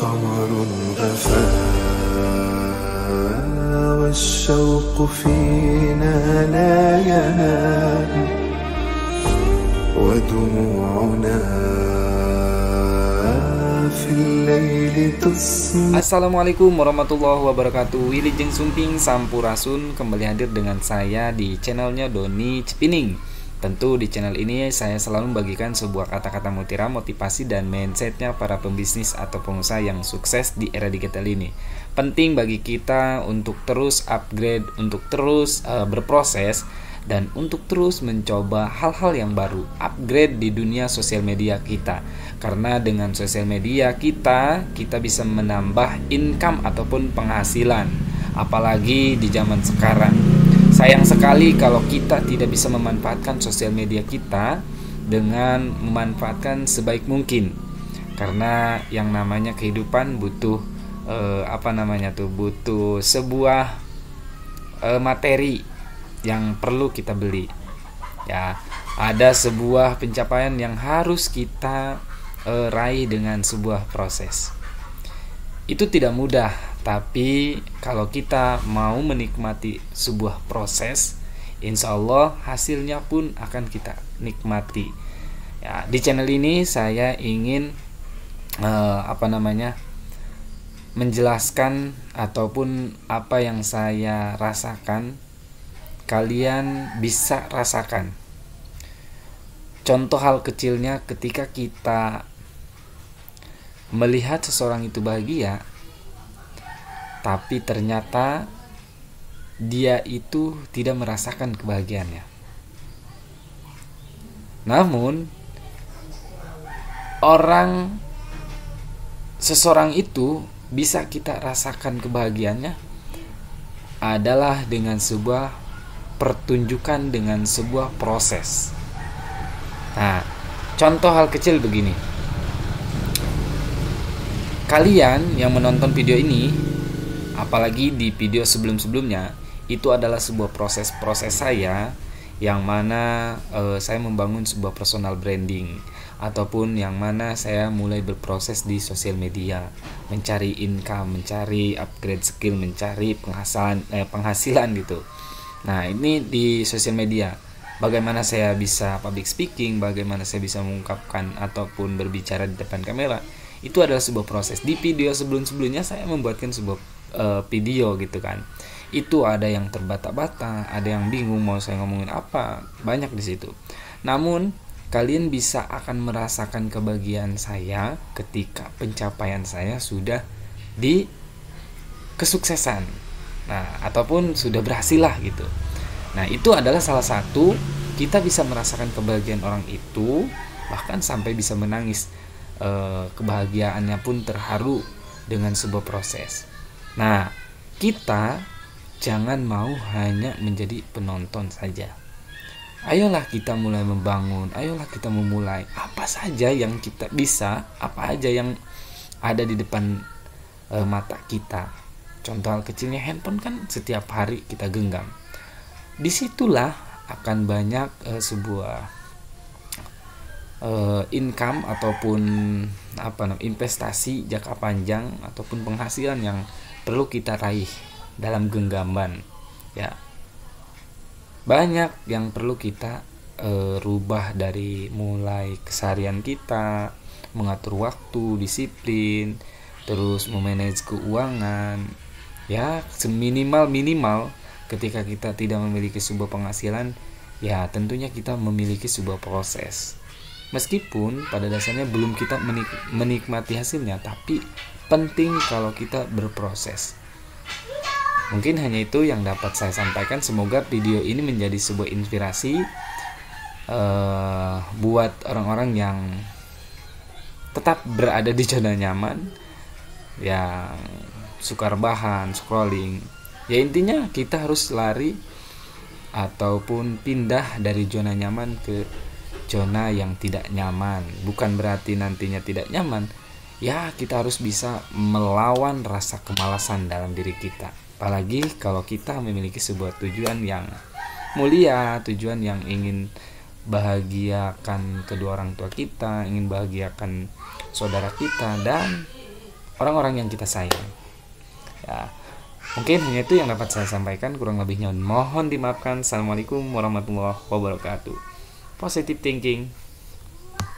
قمر غفا والشوق فينا لا ينام ودموعنا في الليل تصمت. Assalamualaikum warahmatullahi wabarakatuh. Wilujeng Sumping Sampurasun kembali hadir dengan saya di channelnya Doni Cipining. Tentu di channel ini saya selalu membagikan sebuah kata-kata mutiara motivasi dan mindsetnya para pembisnis atau pengusaha yang sukses di era digital ini. Penting bagi kita untuk terus upgrade, untuk terus berproses, dan untuk terus mencoba hal-hal yang baru, upgrade di dunia sosial media kita. Karena dengan sosial media kita bisa menambah income ataupun penghasilan, apalagi di zaman sekarang. Sayang sekali kalau kita tidak bisa memanfaatkan sosial media kita dengan memanfaatkan sebaik mungkin. Karena yang namanya kehidupan butuh butuh sebuah materi yang perlu kita beli. Ya, ada sebuah pencapaian yang harus kita raih dengan sebuah proses. Itu tidak mudah, tapi kalau kita mau menikmati sebuah proses, insya Allah hasilnya pun akan kita nikmati. Ya, di channel ini saya ingin menjelaskan ataupun apa yang saya rasakan, kalian bisa rasakan. Contoh hal kecilnya ketika kita melihat seseorang itu bahagia, tapi ternyata dia itu tidak merasakan kebahagiaannya. Namun seseorang itu bisa kita rasakan kebahagiaannya adalah dengan sebuah pertunjukan, dengan sebuah proses. Nah, contoh hal kecil begini. Kalian yang menonton video ini, apalagi di video sebelum-sebelumnya, itu adalah sebuah proses saya yang mana saya membangun sebuah personal branding, ataupun yang mana saya mulai berproses di sosial media, mencari income, mencari upgrade skill, mencari penghasilan gitu. Nah, ini di sosial media. Bagaimana saya bisa public speaking, bagaimana saya bisa mengungkapkan ataupun berbicara di depan kamera, itu adalah sebuah proses. Di video sebelum-sebelumnya saya membuatkan sebuah video gitu kan. Itu ada yang terbata-bata, ada yang bingung mau saya ngomongin apa, banyak di situ. Namun kalian bisa akan merasakan kebahagiaan saya ketika pencapaian saya sudah di kesuksesan. Nah, ataupun sudah berhasil lah gitu. Nah, itu adalah salah satu kita bisa merasakan kebahagiaan orang itu, bahkan sampai bisa menangis. Kebahagiaannya pun terharu dengan sebuah proses. Nah, kita jangan mau hanya menjadi penonton saja. Ayolah kita mulai membangun, ayolah kita memulai apa saja yang kita bisa, apa aja yang ada di depan mata kita. Contoh hal kecilnya, handphone kan setiap hari kita genggam. Disitulah akan banyak sebuah income ataupun investasi jangka panjang ataupun penghasilan yang perlu kita raih dalam genggaman. Ya, banyak yang perlu kita rubah dari mulai keseharian kita, mengatur waktu, disiplin, terus memanage keuangan. Ya, seminimal ketika kita tidak memiliki sebuah penghasilan, ya tentunya kita memiliki sebuah proses. Meskipun pada dasarnya belum kita menikmati hasilnya, tapi penting kalau kita berproses. Mungkin hanya itu yang dapat saya sampaikan. Semoga video ini menjadi sebuah inspirasi buat orang-orang yang tetap berada di zona nyaman, yang suka rebahan, scrolling. Ya, intinya kita harus lari ataupun pindah dari zona nyaman ke zona yang tidak nyaman. Bukan berarti nantinya tidak nyaman. Ya, kita harus bisa melawan rasa kemalasan dalam diri kita. Apalagi kalau kita memiliki sebuah tujuan yang mulia, tujuan yang ingin bahagiakan kedua orang tua kita, ingin bahagiakan saudara kita dan orang-orang yang kita sayang. Ya, mungkin hanya itu yang dapat saya sampaikan, kurang lebihnya mohon dimaafkan. Assalamualaikum warahmatullahi wabarakatuh. Positive thinking.